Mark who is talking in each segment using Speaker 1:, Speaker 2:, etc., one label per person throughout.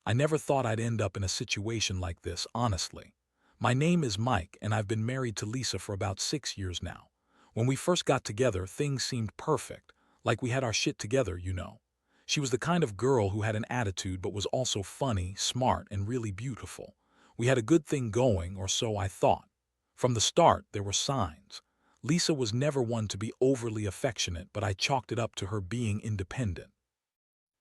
Speaker 1: I never thought I'd end up in a situation like this, honestly. My name is Mike, and I've been married to Lisa for about 6 years now. When we first got together, things seemed perfect, like we had our shit together. She was the kind of girl who had an attitude but was also funny, smart, and really beautiful. We had a good thing going, or so I thought. From the start, there were signs. Lisa was never one to be overly affectionate, but I chalked it up to her being independent.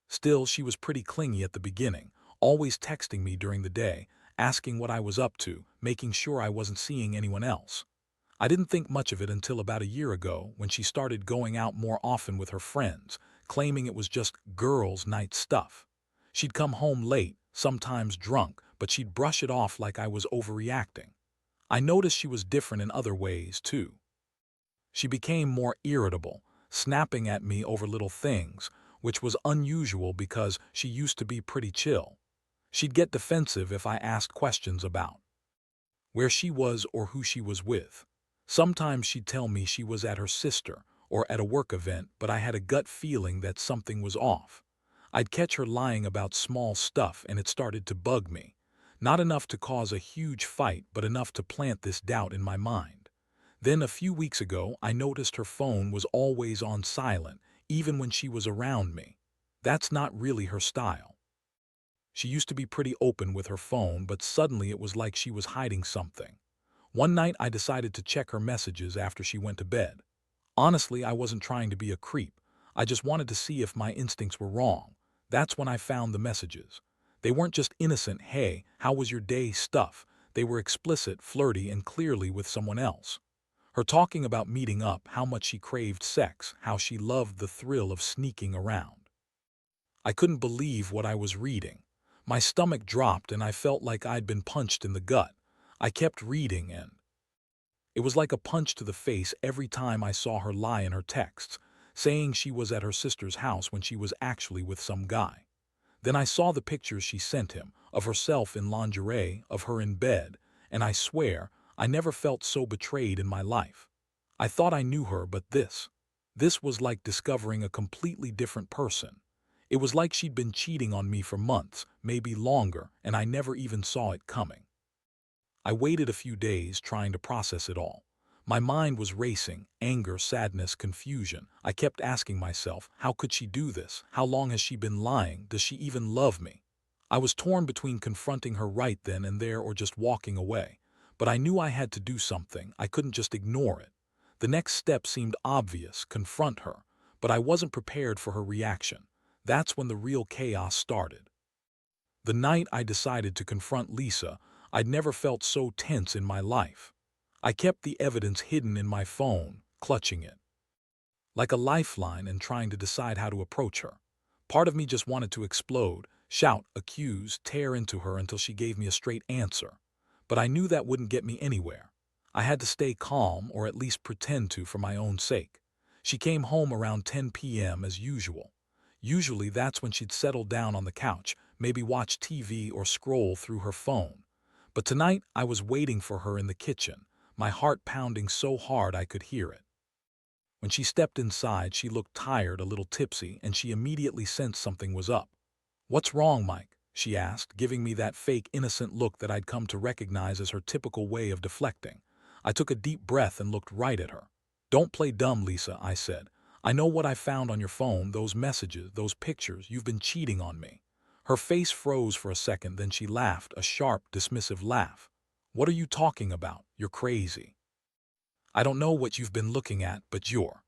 Speaker 1: Still, she was pretty clingy at the beginning, always texting me during the day, asking what I was up to, making sure I wasn't seeing anyone else. I didn't think much of it until about a year ago when she started going out more often with her friends, claiming it was just girls' night stuff. She'd come home late, sometimes drunk, but she'd brush it off like I was overreacting. I noticed she was different in other ways, too. She became more irritable, snapping at me over little things, which was unusual because she used to be pretty chill. She'd get defensive if I asked questions about where she was or who she was with. Sometimes she'd tell me she was at her sister or at a work event, but I had a gut feeling that something was off. I'd catch her lying about small stuff and it started to bug me. Not enough to cause a huge fight, but enough to plant this doubt in my mind. Then a few weeks ago, I noticed her phone was always on silent, even when she was around me. That's not really her style. She used to be pretty open with her phone, but suddenly it was like she was hiding something. One night I decided to check her messages after she went to bed. Honestly, I wasn't trying to be a creep. I just wanted to see if my instincts were wrong. That's when I found the messages. They weren't just innocent, "Hey, how was your day?" stuff. They were explicit, flirty, and clearly with someone else. Her talking about meeting up, how much she craved sex, how she loved the thrill of sneaking around. I couldn't believe what I was reading. My stomach dropped and I felt like I'd been punched in the gut. I kept reading and it was like a punch to the face every time I saw her lie in her texts, saying she was at her sister's house when she was actually with some guy. Then I saw the pictures she sent him, of herself in lingerie, of her in bed, and I swear, I never felt so betrayed in my life. I thought I knew her, but this was like discovering a completely different person. It was like she'd been cheating on me for months, maybe longer, and I never even saw it coming. I waited a few days trying to process it all. My mind was racing, anger, sadness, confusion. I kept asking myself, how could she do this? How long has she been lying? Does she even love me? I was torn between confronting her right then and there or just walking away. But I knew I had to do something. I couldn't just ignore it. The next step seemed obvious, confront her. But I wasn't prepared for her reaction. That's when the real chaos started. The night I decided to confront Lisa, I'd never felt so tense in my life. I kept the evidence hidden in my phone, clutching it like a lifeline and trying to decide how to approach her. Part of me just wanted to explode, shout, accuse, tear into her until she gave me a straight answer. But I knew that wouldn't get me anywhere. I had to stay calm, or at least pretend to, for my own sake. She came home around 10 p.m. as usual. Usually that's when she'd settle down on the couch, maybe watch TV or scroll through her phone. But tonight I was waiting for her in the kitchen, my heart pounding so hard I could hear it. When she stepped inside, she looked tired, a little tipsy, and she immediately sensed something was up. "What's wrong, Mike?" she asked, giving me that fake innocent look that I'd come to recognize as her typical way of deflecting. I took a deep breath and looked right at her. "Don't play dumb, Lisa," I said. "I know what I found on your phone, those messages, those pictures. You've been cheating on me." Her face froze for a second, then she laughed, a sharp, dismissive laugh. "What are you talking about? You're crazy. I don't know what you've been looking at, but you're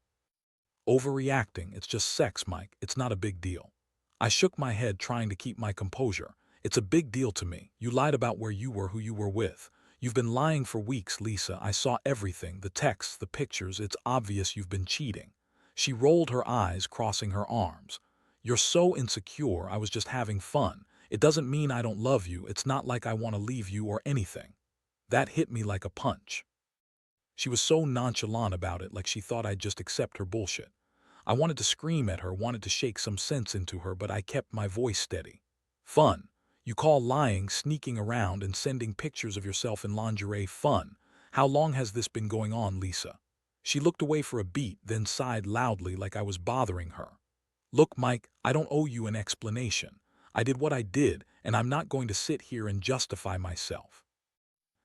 Speaker 1: overreacting. It's just sex, Mike. It's not a big deal." I shook my head, trying to keep my composure. "It's a big deal to me. You lied about where you were, who you were with. You've been lying for weeks, Lisa. I saw everything, the texts, the pictures. It's obvious you've been cheating." She rolled her eyes, crossing her arms. "You're so insecure. I was just having fun. It doesn't mean I don't love you. It's not like I want to leave you or anything." That hit me like a punch. She was so nonchalant about it, like she thought I'd just accept her bullshit. I wanted to scream at her, wanted to shake some sense into her, but I kept my voice steady. "Fun? You call lying, sneaking around, and sending pictures of yourself in lingerie fun? How long has this been going on, Lisa?" She looked away for a beat, then sighed loudly like I was bothering her. "Look, Mike, I don't owe you an explanation. I did what I did, and I'm not going to sit here and justify myself.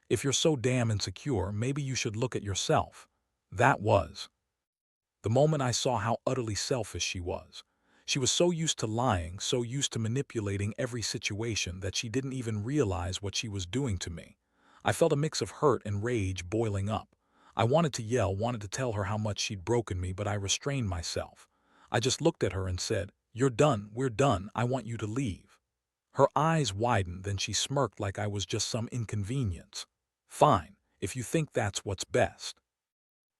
Speaker 1: If you're so damn insecure, maybe you should look at yourself. That was the moment I saw how utterly selfish she was. She was so used to lying, so used to manipulating every situation that she didn't even realize what she was doing to me. I felt a mix of hurt and rage boiling up. I wanted to yell, wanted to tell her how much she'd broken me, but I restrained myself. I just looked at her and said, "You're done, we're done, I want you to leave." Her eyes widened, then she smirked like I was just some inconvenience. "Fine, if you think that's what's best.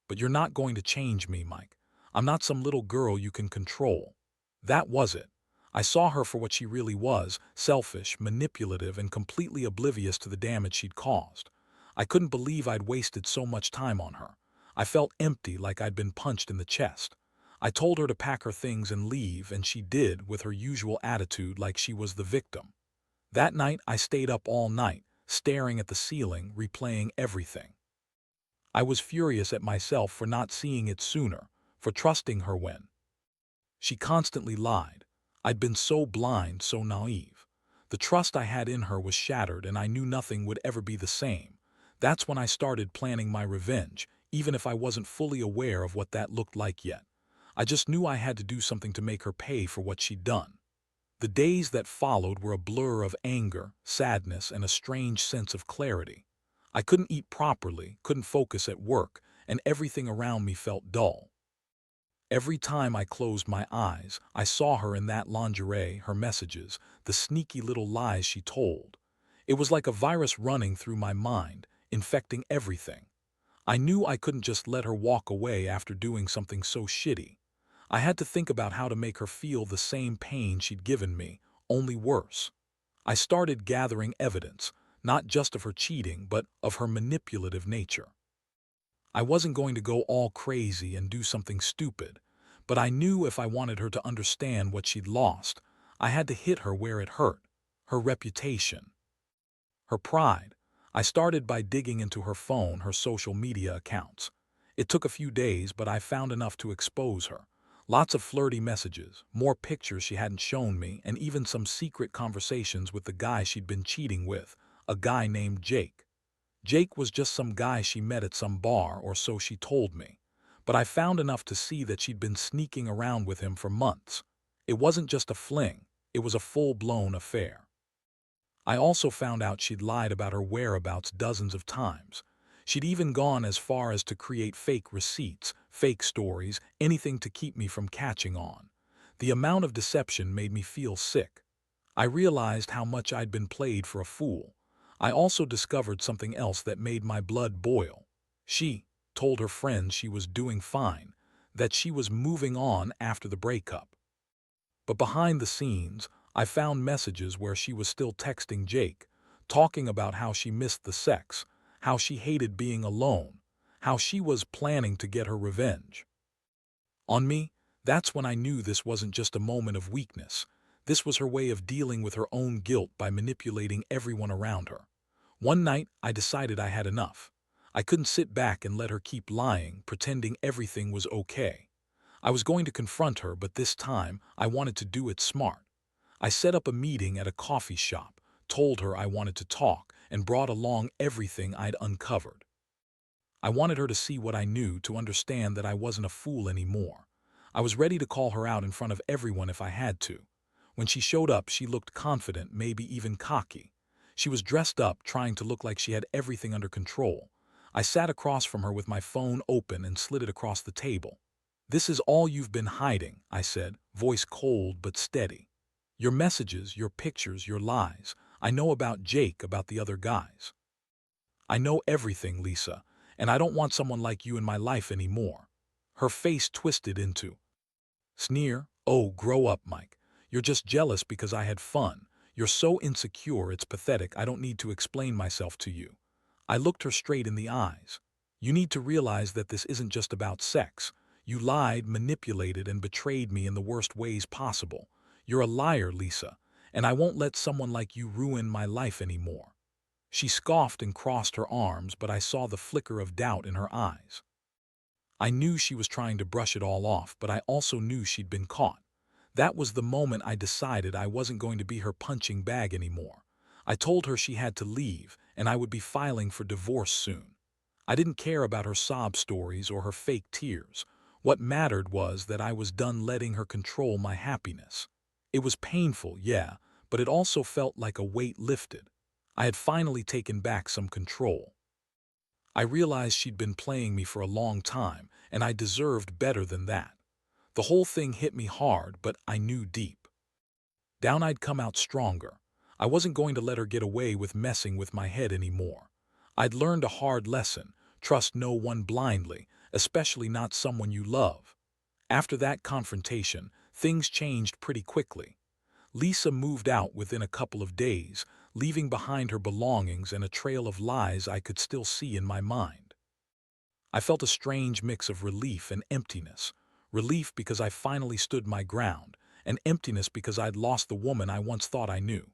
Speaker 1: But you're not going to change me, Mike. I'm not some little girl you can control." That was it. I saw her for what she really was, selfish, manipulative, and completely oblivious to the damage she'd caused. I couldn't believe I'd wasted so much time on her. I felt empty, like I'd been punched in the chest. I told her to pack her things and leave, and she did, with her usual attitude like she was the victim. That night, I stayed up all night, staring at the ceiling, replaying everything. I was furious at myself for not seeing it sooner, for trusting her when she constantly lied. I'd been so blind, so naive. The trust I had in her was shattered, and I knew nothing would ever be the same. That's when I started planning my revenge, even if I wasn't fully aware of what that looked like yet. I just knew I had to do something to make her pay for what she'd done. The days that followed were a blur of anger, sadness, and a strange sense of clarity. I couldn't eat properly, couldn't focus at work, and everything around me felt dull. Every time I closed my eyes, I saw her in that lingerie, her messages, the sneaky little lies she told. It was like a virus running through my mind, infecting everything. I knew I couldn't just let her walk away after doing something so shitty. I had to think about how to make her feel the same pain she'd given me, only worse. I started gathering evidence, not just of her cheating, but of her manipulative nature. I wasn't going to go all crazy and do something stupid, but I knew if I wanted her to understand what she'd lost, I had to hit her where it hurt, her reputation, her pride. I started by digging into her phone, her social media accounts. It took a few days, but I found enough to expose her. Lots of flirty messages, more pictures she hadn't shown me, and even some secret conversations with the guy she'd been cheating with, a guy named Jake. Jake was just some guy she met at some bar, or so she told me. But I found enough to see that she'd been sneaking around with him for months. It wasn't just a fling, it was a full-blown affair. I also found out she'd lied about her whereabouts dozens of times. She'd even gone as far as to create fake receipts, fake stories, anything to keep me from catching on. The amount of deception made me feel sick. I realized how much I'd been played for a fool. I also discovered something else that made my blood boil. She told her friends she was doing fine, that she was moving on after the breakup. But behind the scenes, I found messages where she was still texting Jake, talking about how she missed the sex, how she hated being alone, how she was planning to get her revenge on me. That's when I knew this wasn't just a moment of weakness. This was her way of dealing with her own guilt by manipulating everyone around her. One night, I decided I had enough. I couldn't sit back and let her keep lying, pretending everything was okay. I was going to confront her, but this time, I wanted to do it smart. I set up a meeting at a coffee shop, told her I wanted to talk, and brought along everything I'd uncovered. I wanted her to see what I knew, to understand that I wasn't a fool anymore. I was ready to call her out in front of everyone if I had to. When she showed up, she looked confident, maybe even cocky. She was dressed up, trying to look like she had everything under control. I sat across from her with my phone open and slid it across the table. "This is all you've been hiding," I said, voice cold but steady. "Your messages, your pictures, your lies. I know about Jake, about the other guys. I know everything, Lisa, and I don't want someone like you in my life anymore." Her face twisted into sneer. "Oh, grow up, Mike. You're just jealous because I had fun. You're so insecure, it's pathetic. I don't need to explain myself to you." I looked her straight in the eyes. "You need to realize that this isn't just about sex. You lied, manipulated, and betrayed me in the worst ways possible. You're a liar, Lisa, and I won't let someone like you ruin my life anymore." She scoffed and crossed her arms, but I saw the flicker of doubt in her eyes. I knew she was trying to brush it all off, but I also knew she'd been caught. That was the moment I decided I wasn't going to be her punching bag anymore. I told her she had to leave, and I would be filing for divorce soon. I didn't care about her sob stories or her fake tears. What mattered was that I was done letting her control my happiness. It was painful, yeah, but it also felt like a weight lifted. I had finally taken back some control. I realized she'd been playing me for a long time, and I deserved better than that. The whole thing hit me hard, but I knew deep down I'd come out stronger. I wasn't going to let her get away with messing with my head anymore. I'd learned a hard lesson: trust no one blindly, especially not someone you love. After that confrontation, things changed pretty quickly. Lisa moved out within a couple of days, leaving behind her belongings and a trail of lies I could still see in my mind. I felt a strange mix of relief and emptiness. Relief because I finally stood my ground, and emptiness because I'd lost the woman I once thought I knew.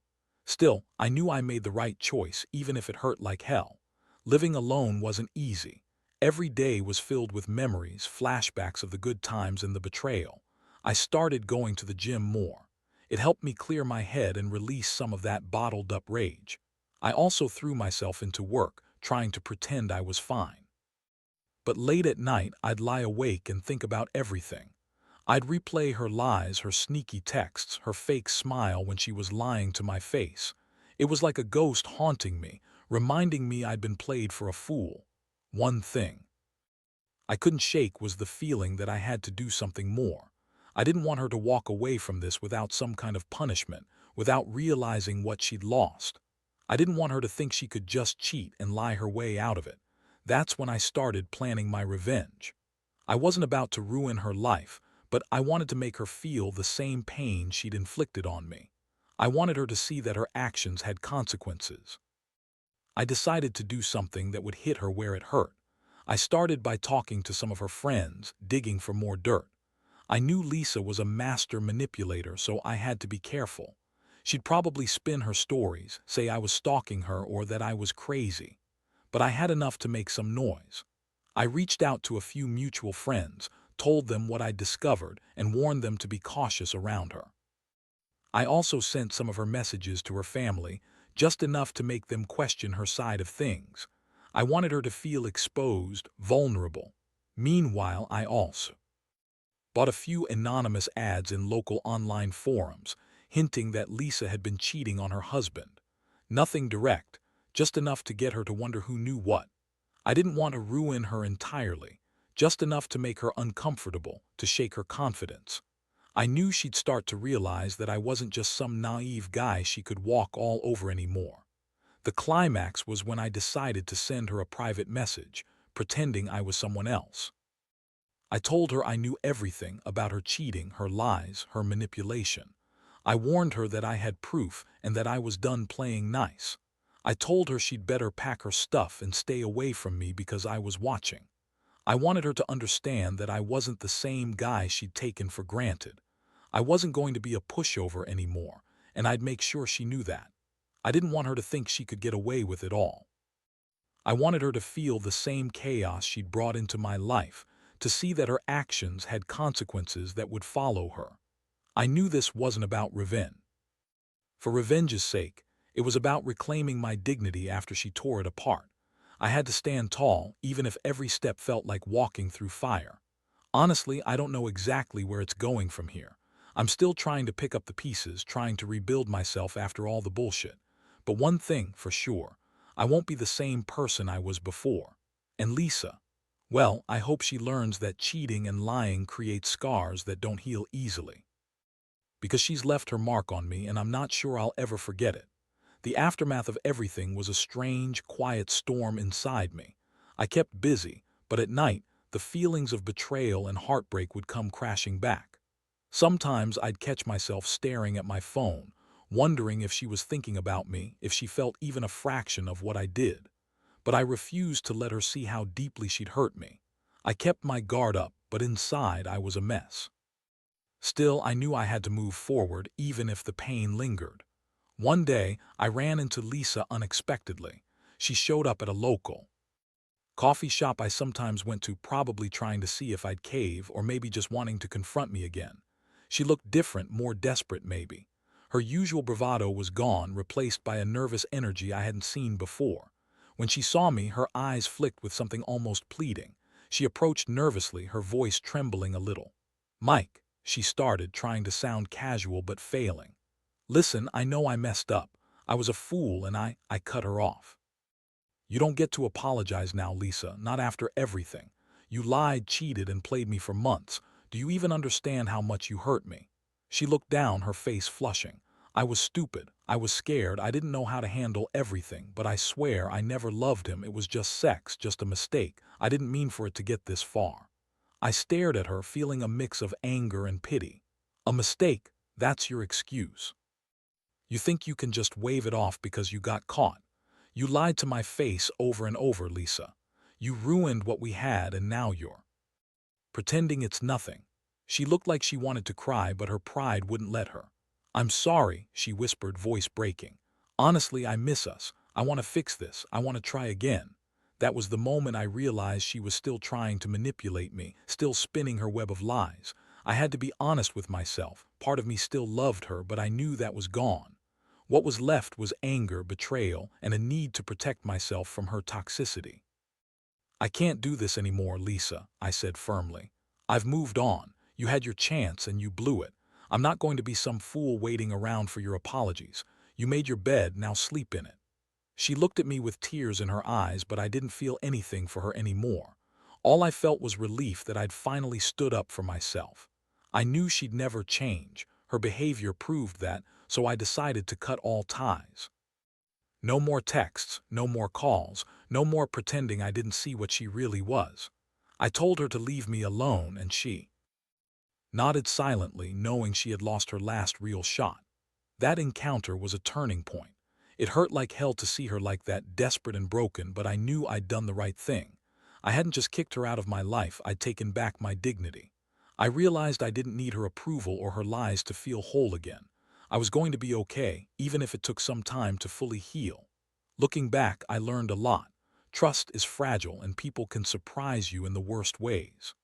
Speaker 1: Still, I knew I made the right choice, even if it hurt like hell. Living alone wasn't easy. Every day was filled with memories, flashbacks of the good times and the betrayal. I started going to the gym more. It helped me clear my head and release some of that bottled-up rage. I also threw myself into work, trying to pretend I was fine. But late at night, I'd lie awake and think about everything. I'd replay her lies, her sneaky texts, her fake smile when she was lying to my face. It was like a ghost haunting me, reminding me I'd been played for a fool. One thing I couldn't shake was the feeling that I had to do something more. I didn't want her to walk away from this without some kind of punishment, without realizing what she'd lost. I didn't want her to think she could just cheat and lie her way out of it. That's when I started planning my revenge. I wasn't about to ruin her life, but I wanted to make her feel the same pain she'd inflicted on me. I wanted her to see that her actions had consequences. I decided to do something that would hit her where it hurt. I started by talking to some of her friends, digging for more dirt. I knew Lisa was a master manipulator, so I had to be careful. She'd probably spin her stories, say I was stalking her or that I was crazy. But I had enough to make some noise. I reached out to a few mutual friends, told them what I'd discovered, and warned them to be cautious around her. I also sent some of her messages to her family, just enough to make them question her side of things. I wanted her to feel exposed, vulnerable. Meanwhile, I also bought a few anonymous ads in local online forums, hinting that Lisa had been cheating on her husband. Nothing direct, just enough to get her to wonder who knew what. I didn't want to ruin her entirely, just enough to make her uncomfortable, to shake her confidence. I knew she'd start to realize that I wasn't just some naive guy she could walk all over anymore. The climax was when I decided to send her a private message, pretending I was someone else. I told her I knew everything about her cheating, her lies, her manipulation. I warned her that I had proof and that I was done playing nice. I told her she'd better pack her stuff and stay away from me because I was watching. I wanted her to understand that I wasn't the same guy she'd taken for granted. I wasn't going to be a pushover anymore, and I'd make sure she knew that. I didn't want her to think she could get away with it all. I wanted her to feel the same chaos she'd brought into my life, to see that her actions had consequences that would follow her. I knew this wasn't about revenge. For revenge's sake, it was about reclaiming my dignity after she tore it apart. I had to stand tall, even if every step felt like walking through fire. Honestly, I don't know exactly where it's going from here. I'm still trying to pick up the pieces, trying to rebuild myself after all the bullshit. But one thing for sure, I won't be the same person I was before. And Lisa, well, I hope she learns that cheating and lying create scars that don't heal easily. Because she's left her mark on me, and I'm not sure I'll ever forget it. The aftermath of everything was a strange, quiet storm inside me. I kept busy, but at night, the feelings of betrayal and heartbreak would come crashing back. Sometimes I'd catch myself staring at my phone, wondering if she was thinking about me, if she felt even a fraction of what I did. But I refused to let her see how deeply she'd hurt me. I kept my guard up, but inside I was a mess. Still, I knew I had to move forward, even if the pain lingered. One day, I ran into Lisa unexpectedly. She showed up at a local coffee shop I sometimes went to, probably trying to see if I'd cave or maybe just wanting to confront me again. She looked different, more desperate maybe. Her usual bravado was gone, replaced by a nervous energy I hadn't seen before. When she saw me, her eyes flicked with something almost pleading. She approached nervously, her voice trembling a little. "Mike," she started, trying to sound casual but failing. "Listen, I know I messed up. I was a fool and I cut her off." "You don't get to apologize now, Lisa, not after everything. You lied, cheated, and played me for months. Do you even understand how much you hurt me?" She looked down, her face flushing. "I was stupid. I was scared. I didn't know how to handle everything, but I swear I never loved him. It was just sex, just a mistake. I didn't mean for it to get this far." I stared at her, feeling a mix of anger and pity. "A mistake? That's your excuse. You think you can just wave it off because you got caught? You lied to my face over and over, Lisa. You ruined what we had and now you're pretending it's nothing." She looked like she wanted to cry, but her pride wouldn't let her. "I'm sorry," she whispered, voice breaking. "Honestly, I miss us. I want to fix this. I want to try again." That was the moment I realized she was still trying to manipulate me, still spinning her web of lies. I had to be honest with myself. Part of me still loved her, but I knew that was gone. What was left was anger, betrayal, and a need to protect myself from her toxicity. "I can't do this anymore, Lisa," I said firmly. "I've moved on. You had your chance and you blew it. I'm not going to be some fool waiting around for your apologies. You made your bed, now sleep in it." She looked at me with tears in her eyes, but I didn't feel anything for her anymore. All I felt was relief that I'd finally stood up for myself. I knew she'd never change. Her behavior proved that, so I decided to cut all ties. No more texts, no more calls, no more pretending I didn't see what she really was. I told her to leave me alone, and she nodded silently, knowing she had lost her last real shot. That encounter was a turning point. It hurt like hell to see her like that, desperate and broken, but I knew I'd done the right thing. I hadn't just kicked her out of my life, I'd taken back my dignity. I realized I didn't need her approval or her lies to feel whole again. I was going to be okay, even if it took some time to fully heal. Looking back, I learned a lot. Trust is fragile and people can surprise you in the worst ways.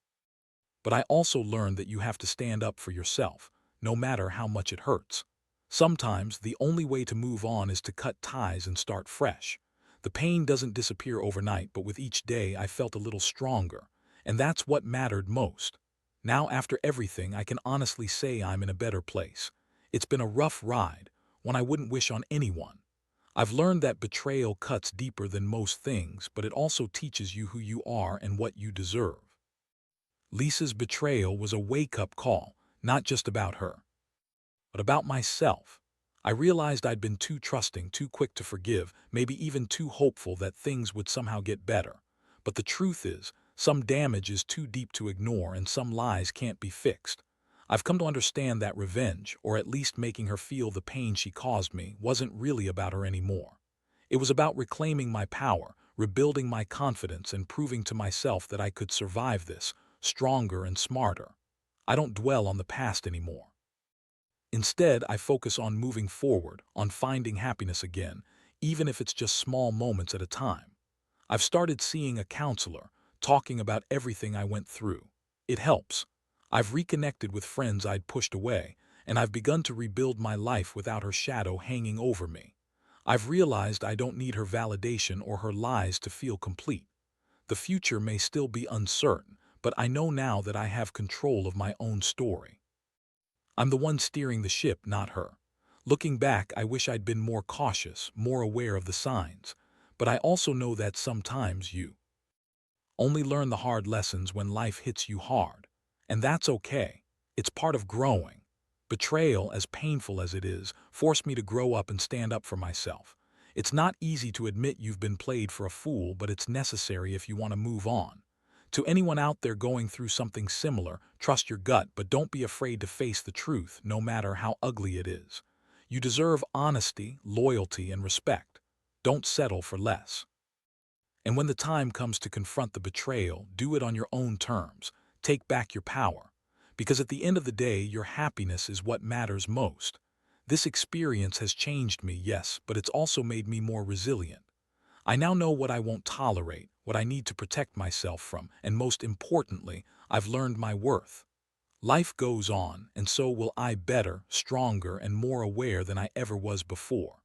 Speaker 1: But I also learned that you have to stand up for yourself, no matter how much it hurts. Sometimes the only way to move on is to cut ties and start fresh. The pain doesn't disappear overnight, but with each day I felt a little stronger, and that's what mattered most. Now, after everything, I can honestly say I'm in a better place. It's been a rough ride, one I wouldn't wish on anyone. I've learned that betrayal cuts deeper than most things, but it also teaches you who you are and what you deserve. Lisa's betrayal was a wake-up call, not just about her, but about myself. I realized I'd been too trusting, too quick to forgive, maybe even too hopeful that things would somehow get better. But the truth is, some damage is too deep to ignore and some lies can't be fixed. I've come to understand that revenge, or at least making her feel the pain she caused me, wasn't really about her anymore. It was about reclaiming my power, rebuilding my confidence, and proving to myself that I could survive this, stronger and smarter. I don't dwell on the past anymore. Instead, I focus on moving forward, on finding happiness again, even if it's just small moments at a time. I've started seeing a counselor, talking about everything I went through. It helps. I've reconnected with friends I'd pushed away, and I've begun to rebuild my life without her shadow hanging over me. I've realized I don't need her validation or her lies to feel complete. The future may still be uncertain, but I know now that I have control of my own story. I'm the one steering the ship, not her. Looking back, I wish I'd been more cautious, more aware of the signs. But I also know that sometimes you only learn the hard lessons when life hits you hard. And that's okay. It's part of growing. Betrayal, as painful as it is, forced me to grow up and stand up for myself. It's not easy to admit you've been played for a fool, but it's necessary if you want to move on. To anyone out there going through something similar, trust your gut, but don't be afraid to face the truth, no matter how ugly it is. You deserve honesty, loyalty, and respect. Don't settle for less. And when the time comes to confront the betrayal, do it on your own terms. Take back your power. Because at the end of the day, your happiness is what matters most. This experience has changed me, yes, but it's also made me more resilient. I now know what I won't tolerate, what I need to protect myself from, and most importantly, I've learned my worth. Life goes on, and so will I, better, stronger, and more aware than I ever was before.